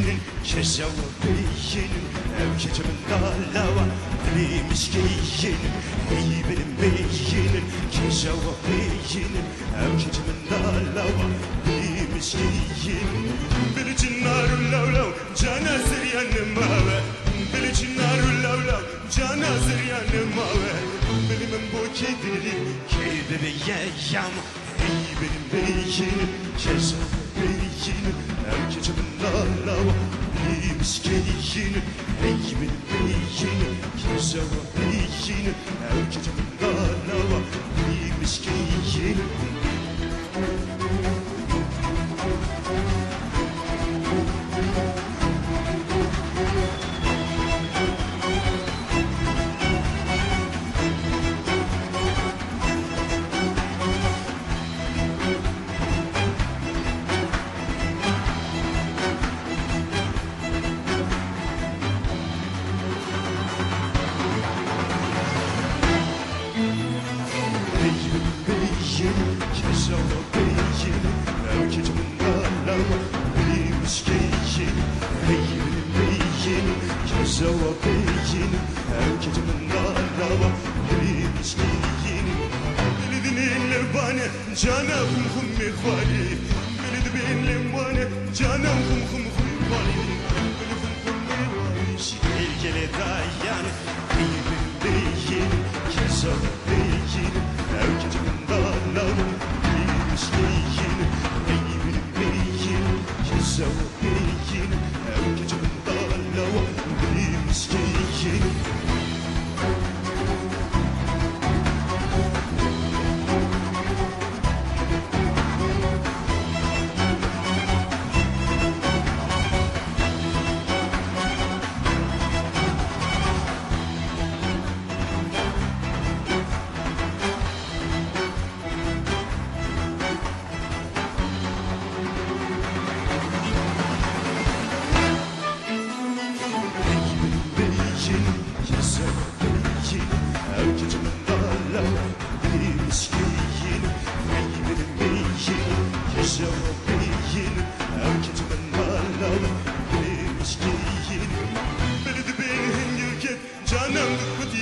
beyinin Keşava beyinin Ev keçimin dalawa Diliymiş giyinin Ey benim beyinin Keşava beyinin Ev keçimin dalawa Diliymiş giyinin Bilicin narul lavlav Cana ziryanım ave Bilicin narul lavlav Cana ziryanım ave Bilimin bu kedili Kedili yeyam Ey benim beyinin Keşava beyinin Ev keçimin dalawa Biliymiş giyinin Ey benim beyinin Keşava beyinin Ev keçimin dalawa Biliymiş giyinin Keşava beyinin Ev keçimin dalawa Biliymiş giyinin Ey benim beyinin Keşava beyinin Ev keçimin dalawa Biliymiş giyinin Bilidin bana canım hum khwali Bilid bin bana canım hum khwali Bilid hum khwali Şilgele dayan Ey benim beyinin Keşava beyinin Ev keçimin dalawa Biliymiş giyinin Ey benim beyinin Keşava beyinin Ev keçimin dalawa Biliymiş giyinin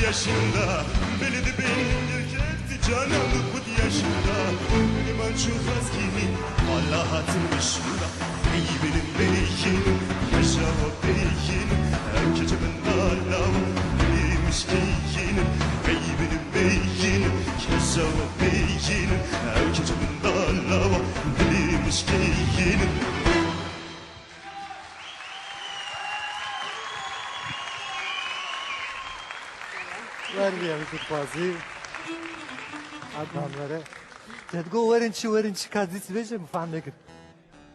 yaşında Beni de benim yürketti canım bu yaşında Benim ançuhaz gibi Allah'ın başında Ey benim beyinim Yaşava beyinim Her gecemin dalawa Biliymiş giyinim Ey benim beyinim Yaşava beyinim Her gecemin dalawa Biliymiş giyinim Vermeyelim kutbazı. Adamlara. Tedgo verin çi kazisi veje mi falan nekir.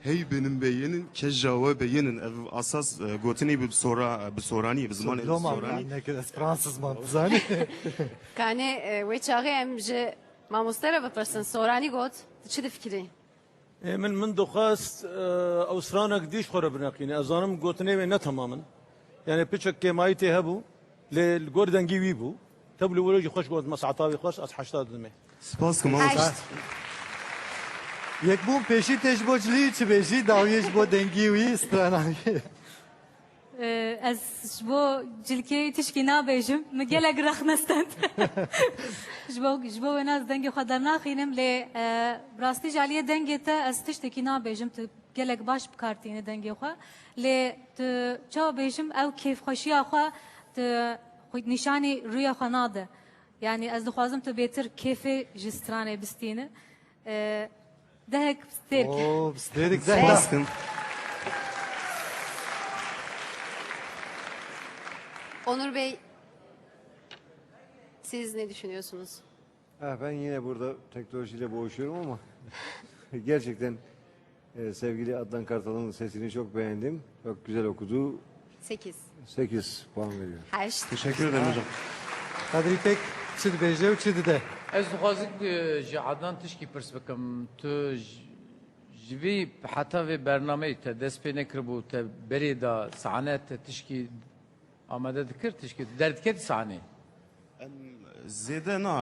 Hey benim beyinin Keşava beyinin Ev asas gotini bir sorani bir zaman Loma sorani nekir Fransız mantızani. Kane ve çağı em ji mamostera bepirsin sorani got çi difikirî? من دخواست اوسرانا قديش خورا بناقيني ازانم قوتني وين تماما يعني بيتشك كيمايتي هبو للجوردن جيبو تبلي ولوجي خوش قوت مسعطاوي خوش از 80 دمي Spas kıma Heşt. Yek bu peşi teşboçluğu çi beşi davyej bu dengi uyi stranavi. Ez ji bo cilkê tişkî nabêjim min gelek rexnestent ji bo wê naz dengê xwe dernaxînim lê rastî ji aliyê dengê te ez tiştekî nabêjim tu gelek baş bikartînî dengê xwe lê tu çawa bêjim ew kêfxweşiya xwe tu nîşanî rûya xwe nade yani ez dixwazim tu bêtir kêfê ji stranê bistînî dehek stêrk Oo, sterik de. Baskın. Onur Bey siz ne düşünüyorsunuz? Ben yine burada teknolojiyle boğuşuyorum ama gerçekten sevgili Adnan Kartal'ın sesini çok beğendim. Çok güzel okudu. 8. 8 puan veriyorum. Heşt. Teşekkür ederim hocam. Kadri pek çi beje u çi de. Ez dixwazim ji Adnan tişkî pirs bikim. Tu ji vî heta vê bernameyê te dest pê nekiribû te berê da sahne te tişkî amade dikir tişkî derdiketî sahnê. Zêde na